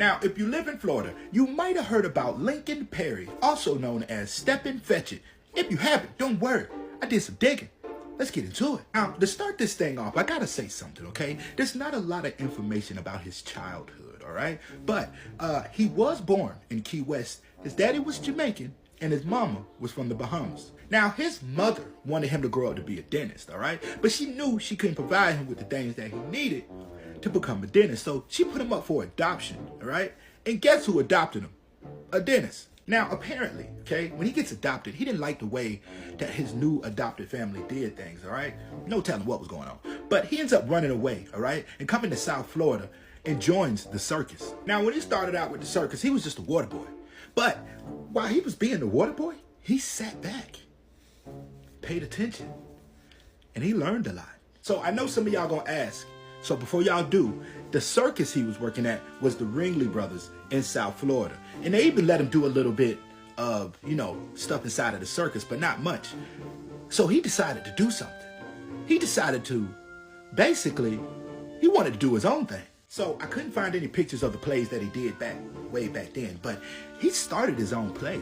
Now, if you live in Florida, you might have heard about Lincoln Perry, also known as Steppin' Fetchit. If you haven't, don't worry. I did some digging. Let's get into it. Now, to start this thing off, I gotta say something, okay? There's not a lot of information about his childhood, all right? But he was born in Key West. His daddy was Jamaican, and his mama was from the Bahamas. Now, his mother wanted him to grow up to be a dentist, all right? But she knew she couldn't provide him with the things that he needed to become a dentist. So she put him up for adoption, all right? And guess who adopted him? A dentist. Now, apparently, okay, when he gets adopted, he didn't like the way that his new adopted family did things, all right? No telling what was going on. But he ends up running away, all right? And coming to South Florida and joins the circus. Now, when he started out with the circus, he was just a water boy. But while he was being the water boy, he sat back, paid attention, and he learned a lot. So I know some of y'all gonna ask, so before y'all do, the circus he was working at was the Ringley Brothers in South Florida. And they even let him do a little bit of, stuff inside of the circus, but not much. So he decided to do something. He decided to, basically, he wanted to do his own thing. So I couldn't find any pictures of the plays that he did way back then, but he started his own play.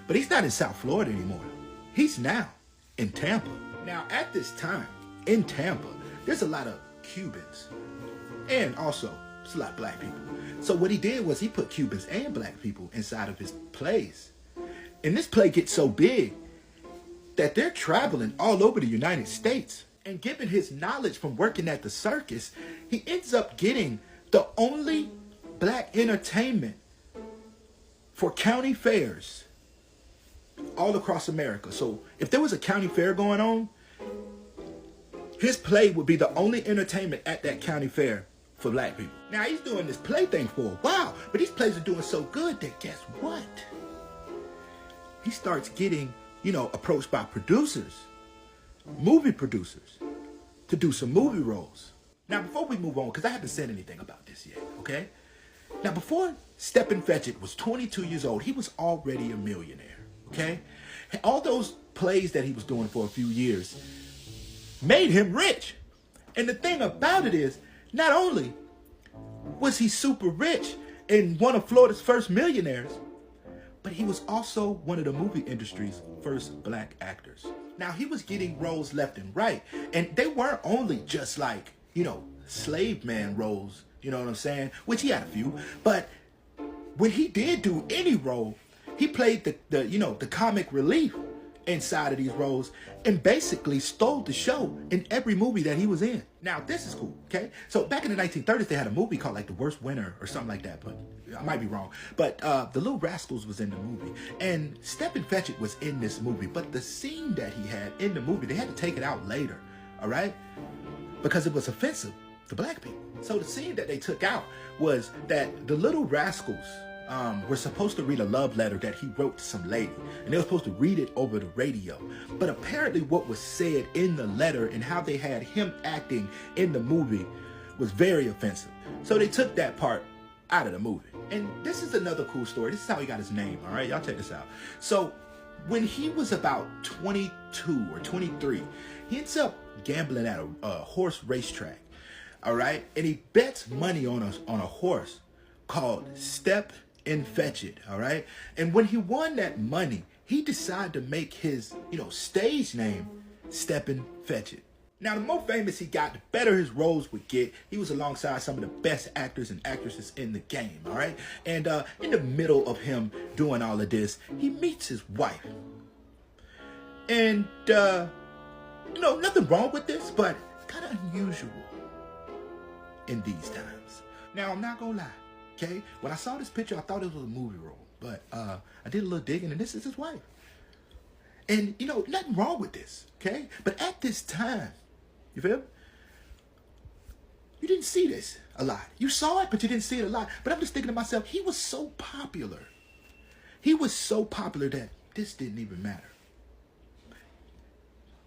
But he's not in South Florida anymore. He's now in Tampa. Now, at this time, in Tampa, there's a lot of Cubans, and also there's a lot of black people. So what he did was he put Cubans and black people inside of his plays. And this play gets so big that they're traveling all over the United States. And given his knowledge from working at the circus, he ends up getting the only black entertainment for county fairs all across America. So if there was a county fair going on, his play would be the only entertainment at that county fair for black people. Now, he's doing this play thing for a while, but these plays are doing so good that guess what? He starts getting, approached by producers, movie producers, to do some movie roles. Now, before we move on, because I haven't said anything about this yet, okay? Now, before Steppin' Fetchit was 22 years old, he was already a millionaire, okay? All those plays that he was doing for a few years made him rich. And the thing about it is, not only was he super rich and one of Florida's first millionaires, but he was also one of the movie industry's first black actors. Now, he was getting roles left and right, and they weren't only just like, slave man roles, you know what I'm saying? Which he had a few, but when he did do any role, he played the comic relief inside of these roles and basically stole the show in every movie that he was in. Now, this is cool, okay? So back in the 1930s, they had a movie called like The Worst Winner or something like that, but I might be wrong. But The Little Rascals was in the movie, and Steppin' Fetchit was in this movie, but the scene that he had in the movie, they had to take it out later, all right? Because it was offensive to black people. So the scene that they took out was that the Little Rascals were supposed to read a love letter that he wrote to some lady, and they were supposed to read it over the radio. But apparently what was said in the letter and how they had him acting in the movie was very offensive. So they took that part out of the movie. And this is another cool story. This is how he got his name, all right? Y'all check this out. So when he was about 22 or 23, he ends up gambling at a horse racetrack, all right? And he bets money on a horse called Steppin' Fetchit, all right? And when he won that money, he decided to make his, stage name Steppin' Fetchit. Now, the more famous he got, the better his roles would get. He was alongside some of the best actors and actresses in the game, all right? And in the middle of him doing all of this, he meets his wife. And, nothing wrong with this, but kind of unusual in these times. Now, I'm not gonna lie. Okay, when I saw this picture, I thought it was a movie role, but I did a little digging, and this is his wife. And, nothing wrong with this, okay? But at this time, you feel me? You didn't see this a lot. You saw it, but you didn't see it a lot. But I'm just thinking to myself, he was so popular. He was so popular that this didn't even matter.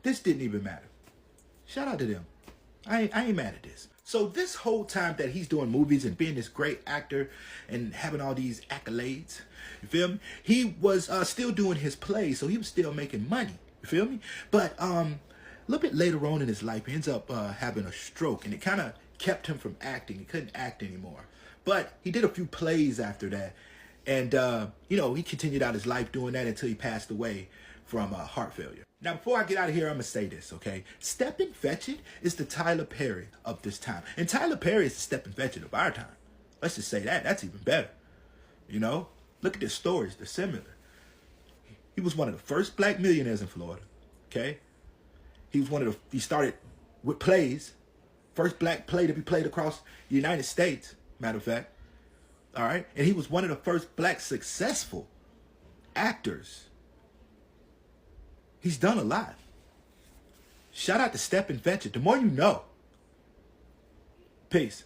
This didn't even matter. Shout out to them. I ain't mad at this. So this whole time that he's doing movies and being this great actor and having all these accolades, you feel me? He was still doing his plays, so he was still making money. You feel me? But a little bit later on in his life, he ends up having a stroke, and it kind of kept him from acting. He couldn't act anymore. But he did a few plays after that. And, you know, he continued out his life doing that until he passed away from heart failure. Now, before I get out of here, I'm going to say this, okay? Stepin Fetchit is the Tyler Perry of this time. And Tyler Perry is the Stepin Fetchit of our time. Let's just say that. That's even better. You know? Look at the stories. They're similar. He was one of the first black millionaires in Florida, okay? He started with plays. First black play to be played across the United States, matter of fact. All right? And he was one of the first black successful actors. He's done a lot. Shout out to Stepin Fetchit. The more you know. Peace.